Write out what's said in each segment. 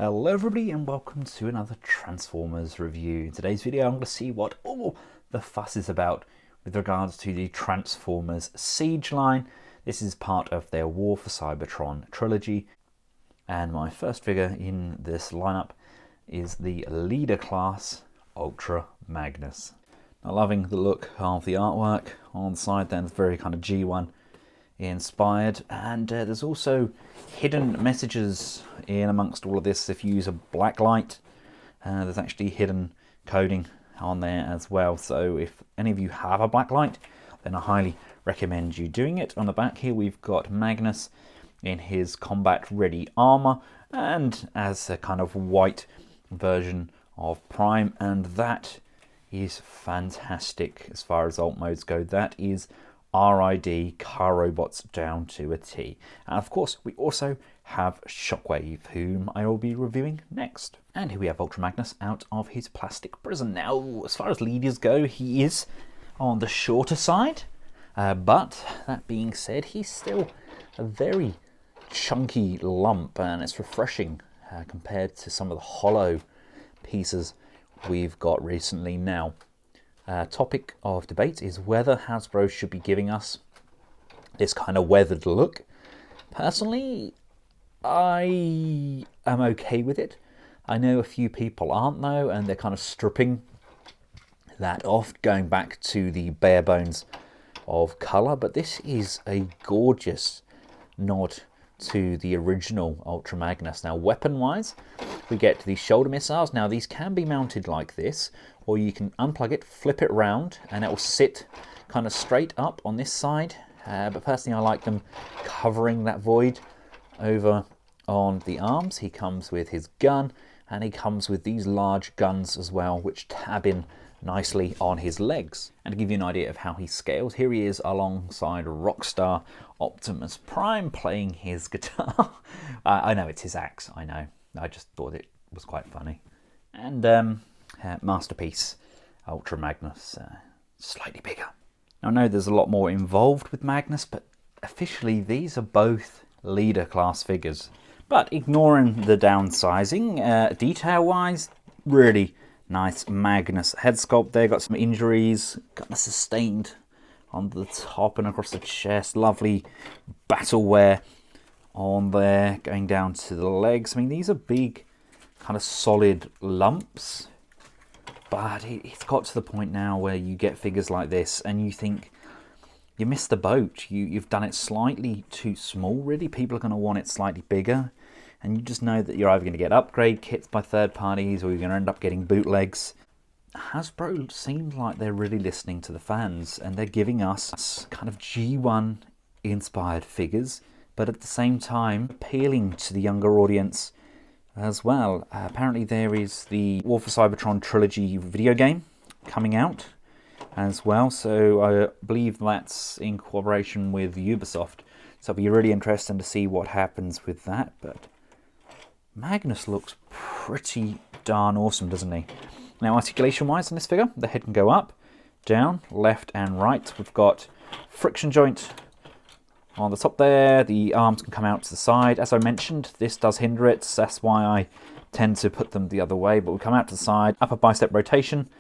Hello everybody and welcome to another Transformers review. In today's video I'm going to see what all the fuss is about with regards to the Transformers Siege line. This is part of their War for Cybertron trilogy, and my first figure in this lineup is the leader class Ultra Magnus. Now, loving the look of the artwork on the side there, it's very kind of G1 inspired, and there's also hidden messages in amongst all of this. If you use a black light, there's actually hidden coding on there as well, so if any of you have a black light, then I highly recommend you doing it. On the back here we've got Magnus in his combat ready armor and as a kind of white version of Prime, and that is fantastic as far as alt modes go. That is RID car robots down to a T. And of course we also have Shockwave, whom I will be reviewing next. And here we have Ultra Magnus out of his plastic prison. Now, as far as leaders go, he is on the shorter side, but that being said, he's still a very chunky lump, and it's refreshing compared to some of the hollow pieces we've got recently. Now, topic of debate is whether Hasbro should be giving us this kind of weathered look. Personally, I am okay with it. I know a few people aren't though, and they're kind of stripping that off, going back to the bare bones of colour, but this is a gorgeous nod to the original Ultra Magnus. Now, weapon wise, we get the shoulder missiles. Now, these can be mounted like this, or you can unplug it, flip it round, and it will sit kind of straight up on this side, but personally I like them covering that void over on the arms. He comes with his gun, and he comes with these large guns as well, which tab in nicely on his legs. And to give you an idea of how he scales, here he is alongside Rockstar Optimus Prime playing his guitar. I know it's his axe, I know. I just thought it was quite funny. And Masterpiece Ultra Magnus, slightly bigger. Now, I know there's a lot more involved with Magnus, but officially these are both leader class figures. But ignoring the downsizing, detail wise, really nice Magnus head sculpt there. Got some injuries, got the sustained on the top and across the chest. Lovely battle wear on there, going down to the legs. I mean, these are big, kind of solid lumps, but it's got to the point now where you get figures like this and you think you missed the boat. You've done it slightly too small, really. People are going to want it slightly bigger, and you just know that you're either going to get upgrade kits by third parties or you're going to end up getting bootlegs. Hasbro seems like they're really listening to the fans, and they're giving us kind of G1 inspired figures, but at the same time appealing to the younger audience as well. Apparently there is the War for Cybertron Trilogy video game coming out as well, so I believe that's in cooperation with Ubisoft, so it'll be really interesting to see what happens with that. But Magnus looks pretty darn awesome, doesn't he? Now, articulation wise on this figure, the head can go up, down, left and right. We've got friction joint on the top there, the arms can come out to the side. As I mentioned, this does hinder it, so that's why I tend to put them the other way, but we come out to the side. Upper bicep rotation,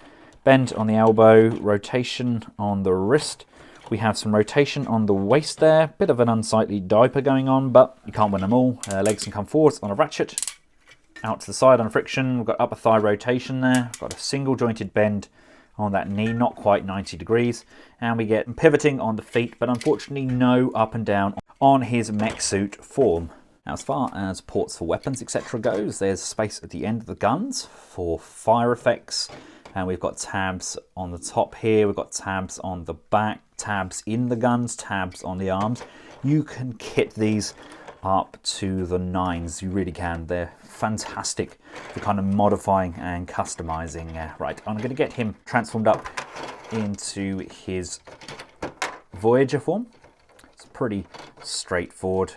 bend on the elbow, rotation on the wrist. We have some rotation on the waist there, bit of an unsightly diaper going on, but you can't win them all. Legs can come forwards on a ratchet, out to the side on friction. We've got upper thigh rotation there, we've got a single jointed bend on that knee, not quite 90 degrees, and we get pivoting on the feet, but unfortunately no up and down on his mech suit form. Now, as far as ports for weapons etc goes, there's space at the end of the guns for fire effects, and we've got tabs on the top here, we've got tabs on the back, tabs in the guns, tabs on the arms. You can kit these up to the nines, you really can. They're fantastic for kind of modifying and customizing. Right, I'm going to get him transformed up into his Voyager form. It's pretty straightforward.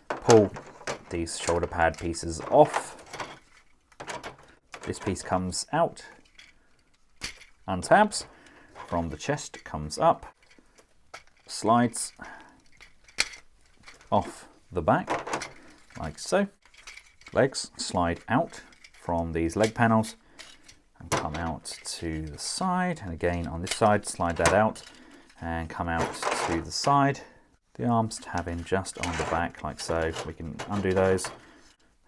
Pull these shoulder pad pieces off. This piece comes out, untabs, from the chest comes up, slides off the back like so, legs slide out from these leg panels and come out to the side, and again on this side slide that out and come out to the side. The arms tab in just on the back like so. We can undo those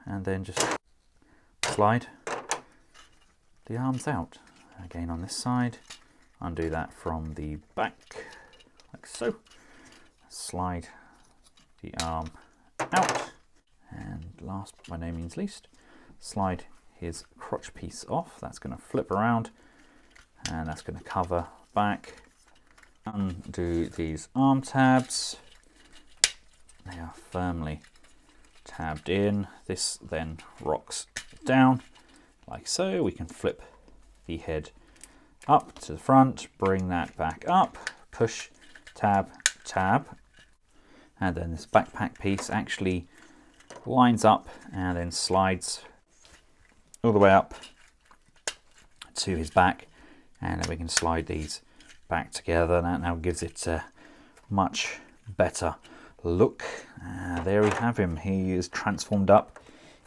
and then just slide the arms out. Again on this side, undo that from the back like so. Slide the arm out, and last but by no means least, slide his crotch piece off. That's going to flip around and that's going to cover back. Undo these arm tabs. They are firmly tabbed in. This then rocks down like so. We can flip the head up to the front, bring that back up, push, tab, tab, and then this backpack piece actually lines up and then slides all the way up to his back, and then we can slide these back together. That now gives it a much better look. There we have him. He is transformed up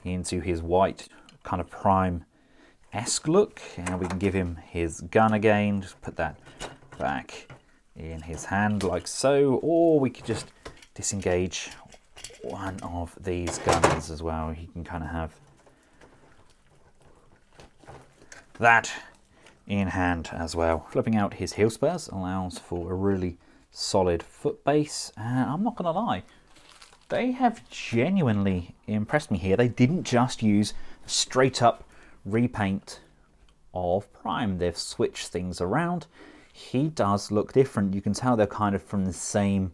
into his white kind of Prime-esque look, and we can give him his gun again. Just put that back in his hand like so, or we could just disengage one of these guns as well. He can kind of have that in hand as well. Flipping out his heel spurs allows for a really solid foot base, and I'm not gonna lie, they have genuinely impressed me here. They didn't just use straight up repaint of Prime. They've switched things around. He does look different. You can tell they're kind of from the same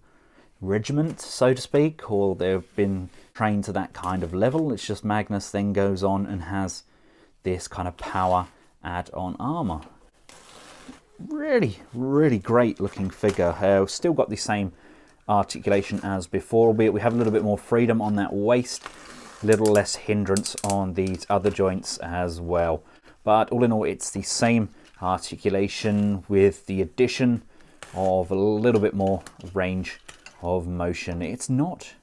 regiment, so to speak, or they've been trained to that kind of level. It's just Magnus then goes on and has this kind of power add-on armor. Really, really great looking figure. Still got the same articulation as before, albeit we have a little bit more freedom on that waist, a little less hindrance on these other joints as well. But all in all, it's the same articulation with the addition of a little bit more range of motion. It's not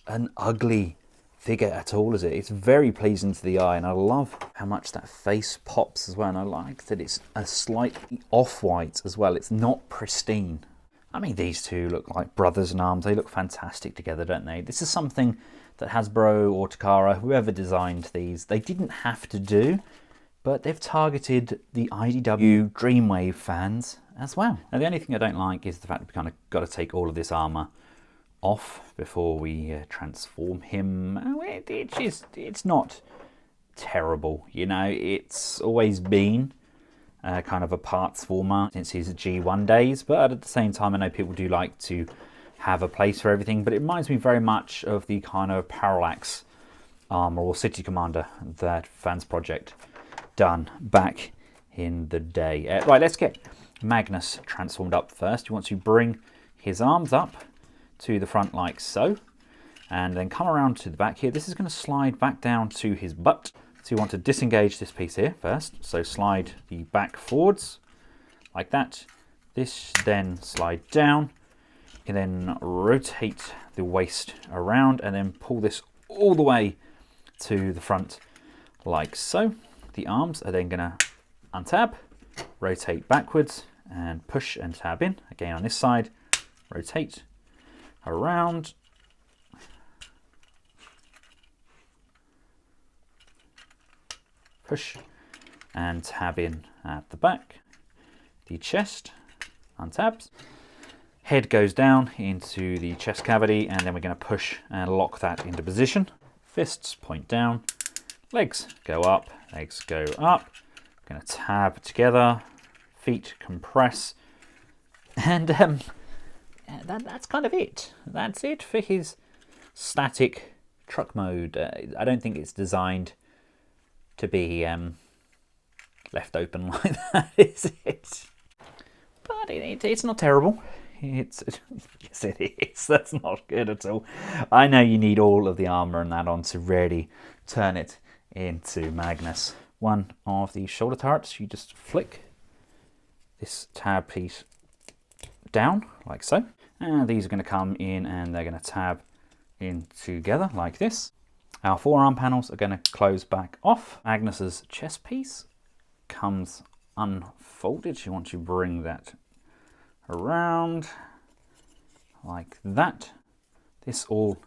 an ugly figure at all, is it? It's very pleasing to the eye, and I love how much that face pops as well, and I like that it's a slightly off-white as well. It's not pristine. I mean, these two look like brothers in arms. They look fantastic together, don't they? This is something that Hasbro or Takara, whoever designed these, they didn't have to do, but they've targeted the IDW Dreamwave fans as well. Now, the only thing I don't like is the fact that we kind of got to take all of this armor off before we transform him. It's not terrible, you know. It's always been kind of a parts format since his G1 days, but at the same time I know people do like to have a place for everything. But it reminds me very much of the kind of Parallax armor or City Commander that Fans Project done back in the day. Right, let's get Magnus transformed up first. You want to bring his arms up to the front like so, and then come around to the back here. This is going to slide back down to his butt. So you want to disengage this piece here first. So slide the back forwards like that. This then slide down. You can then rotate the waist around and then pull this all the way to the front like so. The arms are then going to untab, rotate backwards and push and tab in. Again on this side, rotate around, push and tab in at the back. The chest untabs, head goes down into the chest cavity, and then we're going to push and lock that into position. Fists point down, legs go up, legs go up. Going to tab together, feet compress, and that's kind of it. That's it for his static truck mode. I don't think it's designed to be left open like that, is it? But it's not terrible. Yes, it is. That's not good at all. I know you need all of the armor and that on to really turn it into Magnus. One of the shoulder turrets, you just flick this tab piece down like so. And these are going to come in and they're going to tab in together like this. Our forearm panels are going to close back off. Magnus's chest piece comes unfolded. You want to bring that around like that. This all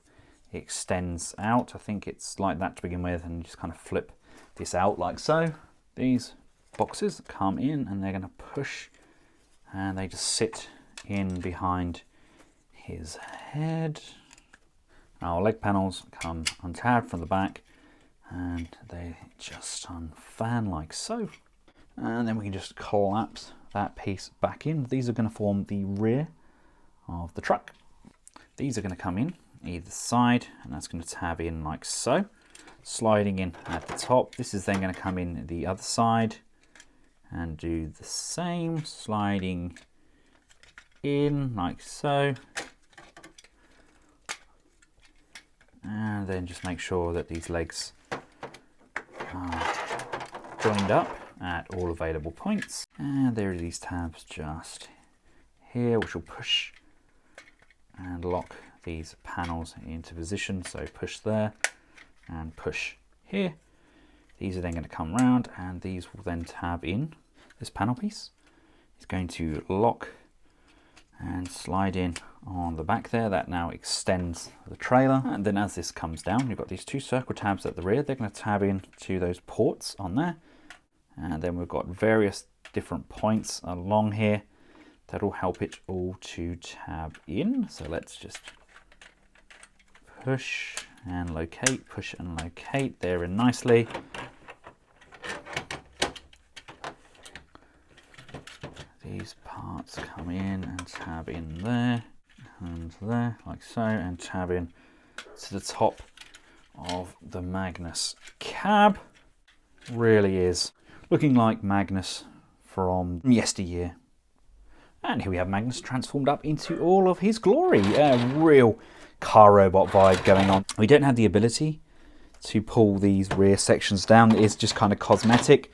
extends out. I think it's like that to begin with, and you just kind of flip this out like so. These boxes come in and they're going to push, and they just sit in behind his head. Our leg panels come untabbed from the back, and they just unfan like so. And then we can just collapse that piece back in. These are going to form the rear of the truck. These are going to come in either side, and that's going to tab in like so, sliding in at the top. This is then going to come in the other side and do the same, sliding in like so. And then just make sure that these legs are joined up at all available points. And there are these tabs just here, which will push and lock these panels into position. So push there and push here. These are then going to come round, and these will then tab in. This panel piece is going to lock and slide in on the back there. That now extends the trailer. And then as this comes down, you've got these two circle tabs at the rear. They're going to tab in to those ports on there. And then we've got various different points along here that'll help it all to tab in. So let's just push and locate, push and locate. They're in nicely. These parts come in and tab in there and there, like so, and tab in to the top of the Magnus cab. Really is looking like Magnus from yesteryear. And here we have Magnus transformed up into all of his glory. A real car robot vibe going on. We don't have the ability to pull these rear sections down. It is just kind of cosmetic,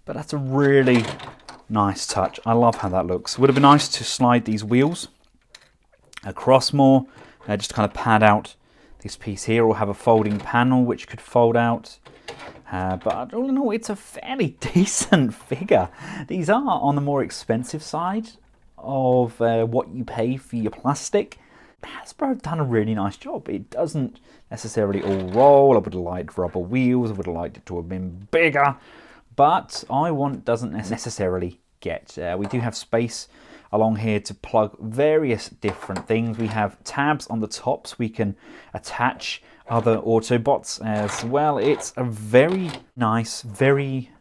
but that's a really nice touch. I love how that looks. Would have been nice to slide these wheels across more, just to kind of pad out this piece here, or have a folding panel which could fold out. But all in all, it's a fairly decent figure. These are on the more expensive side of what you pay for your plastic. Hasbro have done a really nice job. It doesn't necessarily all roll. I would have liked rubber wheels. I would have liked it to have been bigger. But doesn't necessarily get. We do have space along here to plug various different things. We have tabs on the tops. We can attach other Autobots as well. It's a very nice, very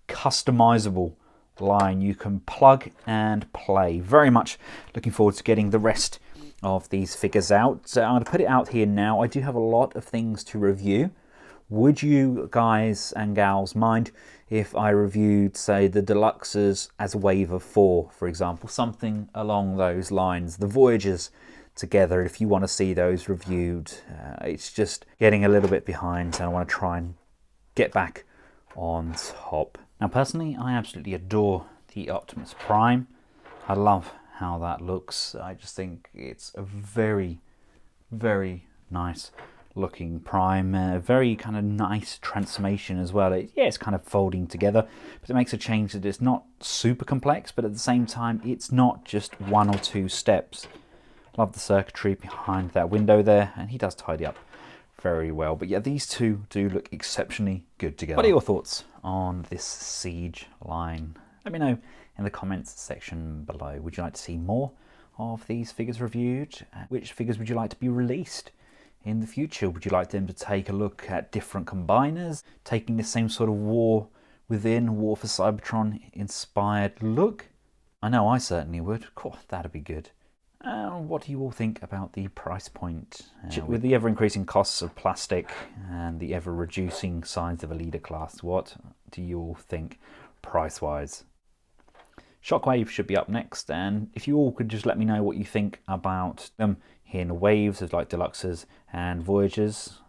customizable line. You can plug and play. Very much looking forward to getting the rest of these figures out. So I'm going to put it out here now. I do have a lot of things to review. Would you guys and gals mind if I reviewed, say, the Deluxes as a wave of 4, for example? Something along those lines. The Voyagers together, if you want to see those reviewed. It's just getting a little bit behind, and I want to try and get back on top. Now, personally, I absolutely adore the Optimus Prime. I love how that looks. I just think it's a very, very nice looking Prime. Very kind of nice transformation as well. It's kind of folding together, but it makes a change that it's not super complex, but at the same time, it's not just one or two steps. Love the circuitry behind that window there, and he does tidy up very well. But yeah, these two do look exceptionally good together. What are your thoughts on this Siege line? Let me know in the comments section below. Would you like to see more of these figures reviewed? Which figures would you like to be released in the future? Would you like them to take a look at different combiners, taking the same sort of War Within, War for Cybertron inspired look? I know I certainly would. Cool, that'd be good. What do you all think about the price point? With the ever-increasing costs of plastic and the ever-reducing size of a leader class, what do you all think price-wise? Shockwave should be up next, and if you all could just let me know what you think about them in waves of like Deluxes and Voyagers,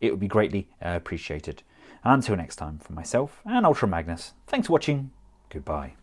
it would be greatly appreciated. Until next time, from myself and Ultra Magnus, thanks for watching, goodbye.